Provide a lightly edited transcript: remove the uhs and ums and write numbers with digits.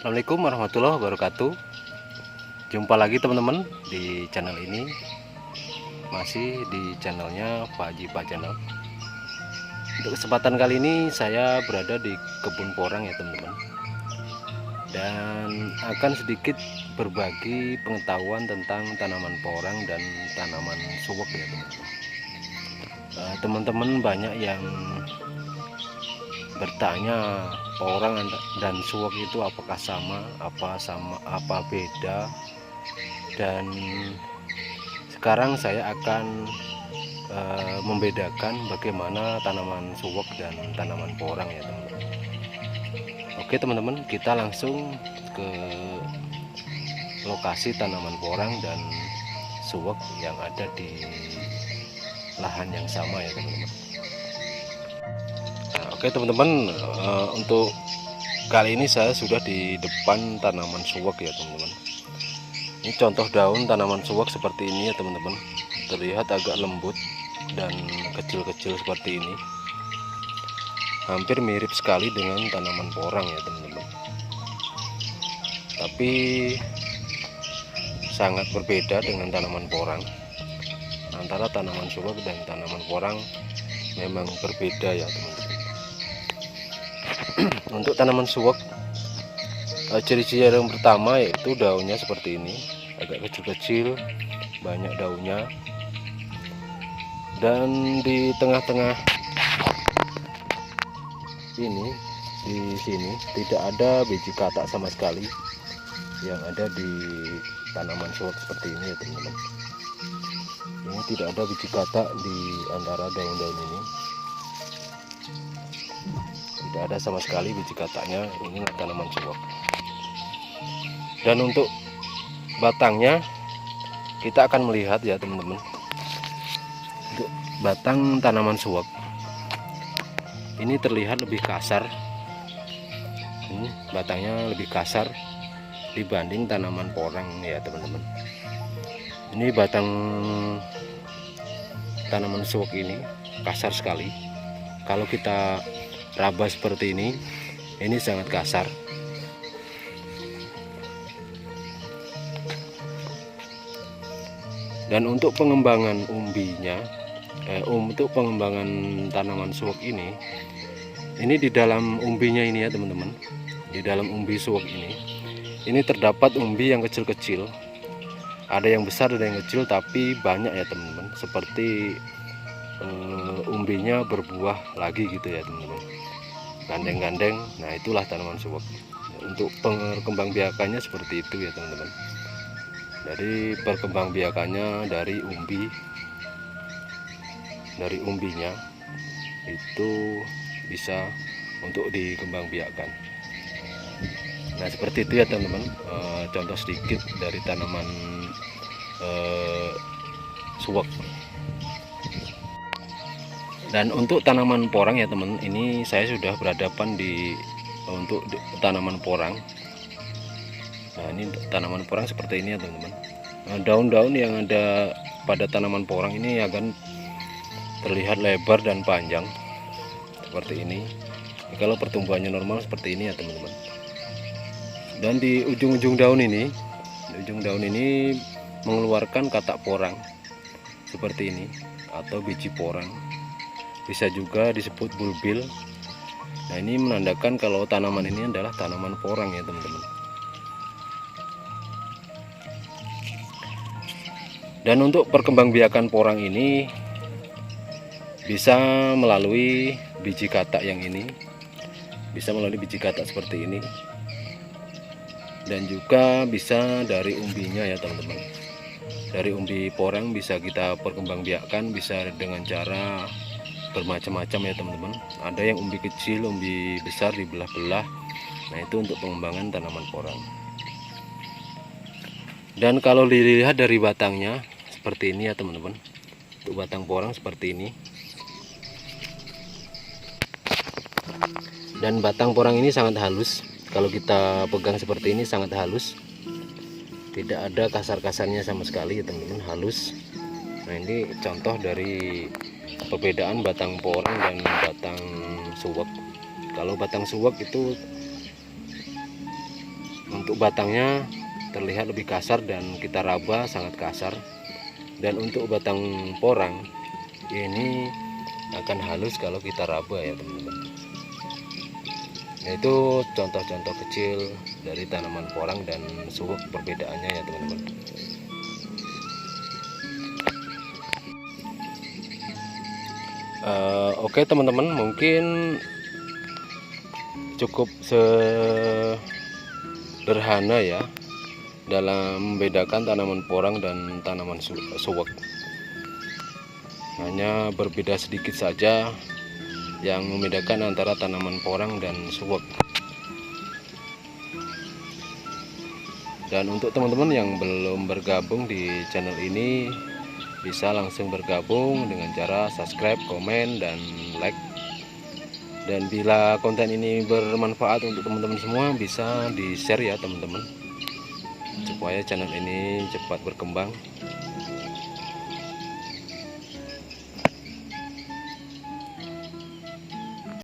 Assalamualaikum warahmatullahi wabarakatuh. Jumpa lagi teman-teman di channel ini, masih di channelnya Pak Haji Pak Channel. Untuk kesempatan kali ini saya berada di kebun porang ya teman-teman, dan akan sedikit berbagi pengetahuan tentang tanaman porang dan tanaman suwek ya teman-teman. Teman-teman banyak yang bertanya porang dan suwek itu apakah sama, apa beda. Dan sekarang saya akan membedakan bagaimana tanaman suwek dan tanaman porang ya teman-teman. Oke teman-teman, kita langsung ke lokasi tanaman porang dan suwek yang ada di lahan yang sama ya teman-teman. Oke teman-teman, untuk kali ini saya sudah di depan tanaman suwek ya teman-teman. Ini contoh daun tanaman suwek seperti ini ya teman-teman. Terlihat agak lembut dan kecil-kecil seperti ini. Hampir mirip sekali dengan tanaman porang ya teman-teman. Tapi sangat berbeda dengan tanaman porang. Antara tanaman suwek dan tanaman porang memang berbeda ya teman-teman. Untuk tanaman suwek, ciri-ciri yang pertama yaitu daunnya seperti ini, agak kecil-kecil, banyak daunnya, dan di tengah-tengah ini, di sini tidak ada biji katak sama sekali yang ada di tanaman suwek seperti ini ya teman-teman. Ini tidak ada biji katak di antara daun-daun ini, tidak ada sama sekali biji kataknya. Ini tanaman suwek. Dan untuk batangnya kita akan melihat ya teman-teman. Untuk batang tanaman suwek ini terlihat lebih kasar. Ini batangnya lebih kasar dibanding tanaman porang ya teman-teman. Ini batang tanaman suwek ini kasar sekali. Kalau kita raba seperti ini sangat kasar. Dan untuk pengembangan umbinya, untuk pengembangan tanaman suwek ini di dalam umbinya ini ya teman-teman, di dalam umbi suwek ini terdapat umbi yang kecil-kecil, ada yang besar ada yang kecil, tapi banyak ya teman-teman, seperti umbinya berbuah lagi gitu ya teman-teman, gandeng-gandeng. Nah itulah tanaman suwek. Untuk perkembangbiakannya seperti itu ya teman-teman. Jadi perkembangbiakannya dari umbinya itu bisa untuk dikembangbiakan. Nah seperti itu ya teman-teman, contoh sedikit dari tanaman suwek. Dan untuk tanaman porang ya teman, ini saya sudah berhadapan untuk tanaman porang. Nah ini tanaman porang seperti ini ya teman-teman. Nah, daun-daun yang ada pada tanaman porang ini akan terlihat lebar dan panjang seperti ini. Kalau pertumbuhannya normal seperti ini ya teman-teman. Dan di ujung-ujung daun ini, mengeluarkan katak porang seperti ini, atau biji porang. Bisa juga disebut bulbil. Nah ini menandakan kalau tanaman ini adalah tanaman porang ya teman-teman. Dan untuk perkembangbiakan porang ini bisa melalui biji katak yang ini, bisa melalui biji katak seperti ini, dan juga bisa dari umbinya ya teman-teman. Dari umbi porang bisa kita perkembangbiakan, bisa dengan cara bermacam-macam ya teman-teman. Ada yang umbi kecil, umbi besar dibelah-belah. Nah itu untuk pengembangan tanaman porang. Dan kalau dilihat dari batangnya seperti ini ya teman-teman. Untuk batang porang seperti ini. Dan batang porang ini sangat halus. Kalau kita pegang seperti ini sangat halus. Tidak ada kasar-kasarnya sama sekali ya teman-teman, halus. Nah ini contoh dari perbedaan batang porang dan batang suwek. Kalau batang suwek itu Untuk batangnya terlihat lebih kasar dan kita raba sangat kasar. Dan untuk batang porang ini akan halus kalau kita raba ya teman-teman. Itu contoh-contoh kecil dari tanaman porang dan suwek, perbedaannya ya teman-teman. Oke teman-teman, mungkin cukup sederhana ya dalam membedakan tanaman porang dan tanaman suwek. Hanya berbeda sedikit saja yang membedakan antara tanaman porang dan suwek. Dan untuk teman-teman yang belum bergabung di channel ini, bisa langsung bergabung dengan cara subscribe, komen, dan like. Dan bila konten ini bermanfaat untuk teman-teman semua, bisa di share ya teman-teman, supaya channel ini cepat berkembang.